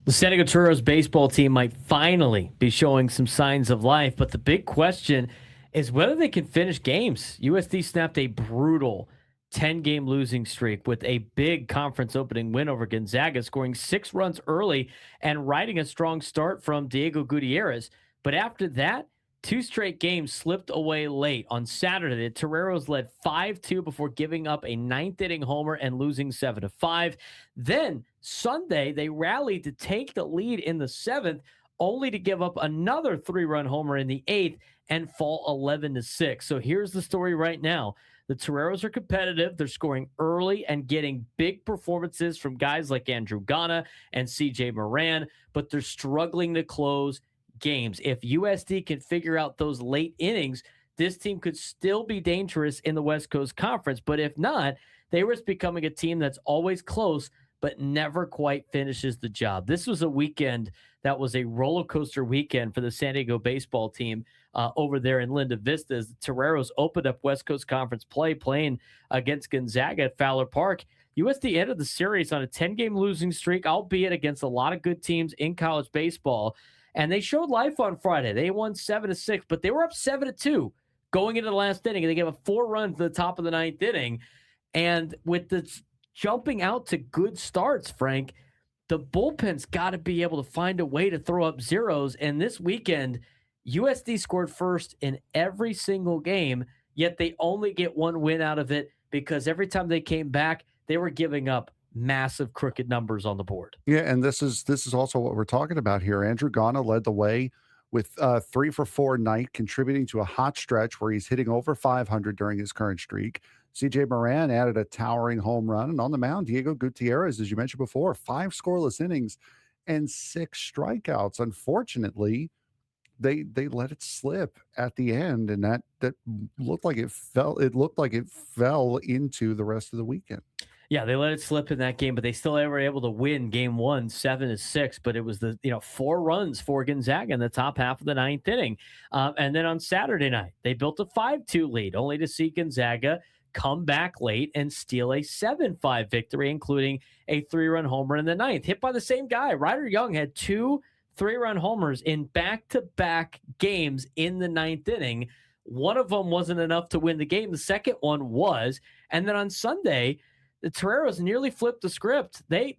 The San Diego Toreros baseball team might finally be showing some signs of life, but the big question is whether they can finish games. USD snapped a brutal 10-game losing streak with a big conference opening win over Gonzaga, scoring 6 runs early and riding a strong start from Diego Gutierrez. But after that, 2 straight games slipped away late. On Saturday, the Toreros led 5-2 before giving up a ninth-inning homer and losing 7-5. Then Sunday, they rallied to take the lead in the 7th, only to give up another 3-run homer in the 8th and fall 11-6. So here's the story right now. The Toreros are competitive. They're scoring early and getting big performances from guys like Andrew Gana and C.J. Moran, but they're struggling to close games. If USD can figure out those late innings, this team could still be dangerous in the West Coast Conference. But if not, they risk becoming a team that's always close but never quite finishes the job. This was a weekend that was a roller coaster weekend for the San Diego baseball team over there in Linda Vista. As the Toreros opened up West Coast Conference play, playing against Gonzaga at Fowler Park. USD ended the series on a 10-game losing streak, albeit against a lot of good teams in college baseball. And they showed life on Friday. They won 7-6, but they were up 7-2 going into the last inning. And they gave up 4 runs to the top of the 9th inning. And with the jumping out to good starts, Frank, the bullpen's got to be able to find a way to throw up zeros. And this weekend, USD scored first in every single game, yet they only get 1 win out of it because every time they came back, they were giving up massive crooked numbers on the board. Yeah, and this is also what we're talking about here. Andrew Gana led the way with 3 for 4 night, contributing to a hot stretch where he's hitting over 500 during his current streak. CJ Moran added a towering home run, and on the mound, Diego Gutierrez, as you mentioned before, 5 scoreless innings and 6 strikeouts. Unfortunately, they let it slip at the end, and that looked like it fell. It looked like it fell into the rest of the weekend. Yeah, they let it slip in that game, but they still were able to win game 1, 7-6. But it was the 4 runs for Gonzaga in the top half of the 9th inning. And then on Saturday night, they built a 5-2 lead, only to see Gonzaga come back late and steal a 7-5 victory, including a 3-run homer in the 9th, hit by the same guy. Ryder Young had 2 3-run homers in back-to-back games in the 9th inning. One of them wasn't enough to win the game. The second one was. And then on Sunday, the Toreros nearly flipped the script. They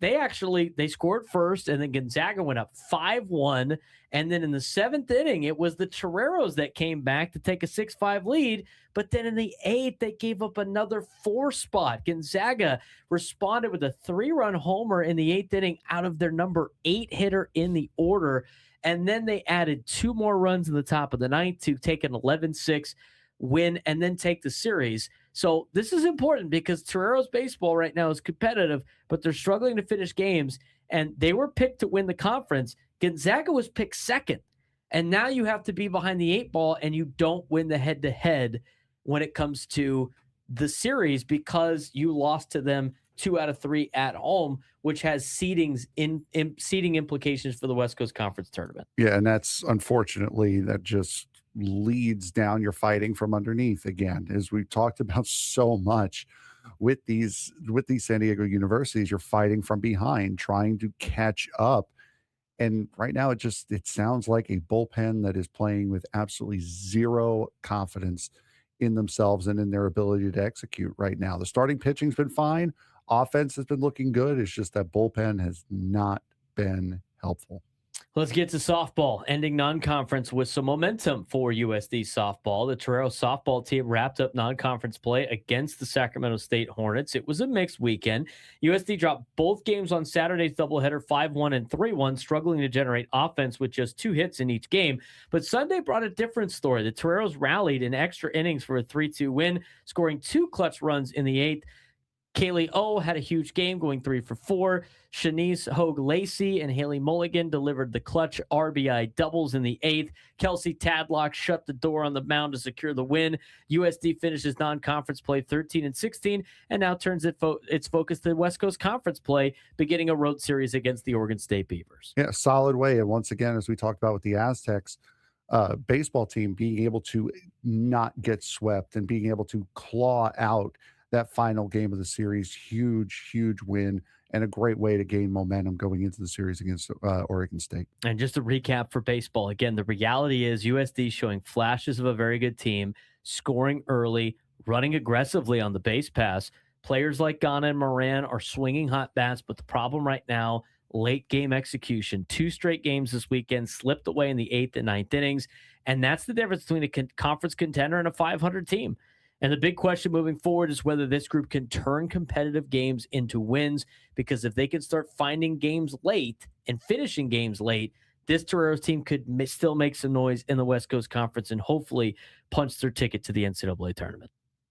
scored first, and then Gonzaga went up 5-1. And then in the 7th inning, it was the Toreros that came back to take a 6-5 lead. But then in the 8th, they gave up another 4 spot. Gonzaga responded with a 3-run homer in the 8th inning out of their number 8 hitter in the order. And then they added 2 more runs in the top of the 9th to take an 11-6 win and then take the series. So this is important because Toreros baseball right now is competitive, but they're struggling to finish games, and they were picked to win the conference. Gonzaga was picked second, and now you have to be behind the 8 ball, and you don't win the head-to-head when it comes to the series because you lost to them 2 out of 3 at home, which has seeding implications for the West Coast Conference tournament. Yeah, and that's unfortunately that just leads down your fighting from underneath again, as we've talked about so much with these San Diego universities. You're fighting from behind, trying to catch up. And right now it sounds like a bullpen that is playing with absolutely zero confidence in themselves and in their ability to execute right now. The starting pitching's been fine. Offense has been looking good. It's just that bullpen has not been helpful. Let's get to softball, ending non-conference with some momentum for USD softball. The Toreros softball team wrapped up non-conference play against the Sacramento State Hornets. It was a mixed weekend. USD dropped both games on Saturday's doubleheader 5-1 and 3-1, struggling to generate offense with just 2 hits in each game. But Sunday brought a different story. The Toreros rallied in extra innings for a 3-2 win, scoring 2 clutch runs in the 8th. Kaylee O had a huge game, going 3 for 4. Shanice Hogue-Lacey and Haley Mulligan delivered the clutch RBI doubles in the 8th. Kelsey Tadlock shut the door on the mound to secure the win. USD finishes non-conference play 13-16 and now turns its focus to West Coast Conference play, beginning a road series against the Oregon State Beavers. Yeah, solid way. And once again, as we talked about with the Aztecs, baseball team being able to not get swept and being able to claw out that final game of the series, huge win and a great way to gain momentum going into the series against Oregon State. And just to recap for baseball, again, the reality is USD showing flashes of a very good team, scoring early, running aggressively on the base pass. Players like Gana and Moran are swinging hot bats, but the problem right now, late game execution. 2 straight games this weekend slipped away in the 8th and 9th innings, and that's the difference between a conference contender and a 500 team. And the big question moving forward is whether this group can turn competitive games into wins, because if they can start finding games late and finishing games late, this Toreros team could still make some noise in the West Coast Conference and hopefully punch their ticket to the NCAA tournament.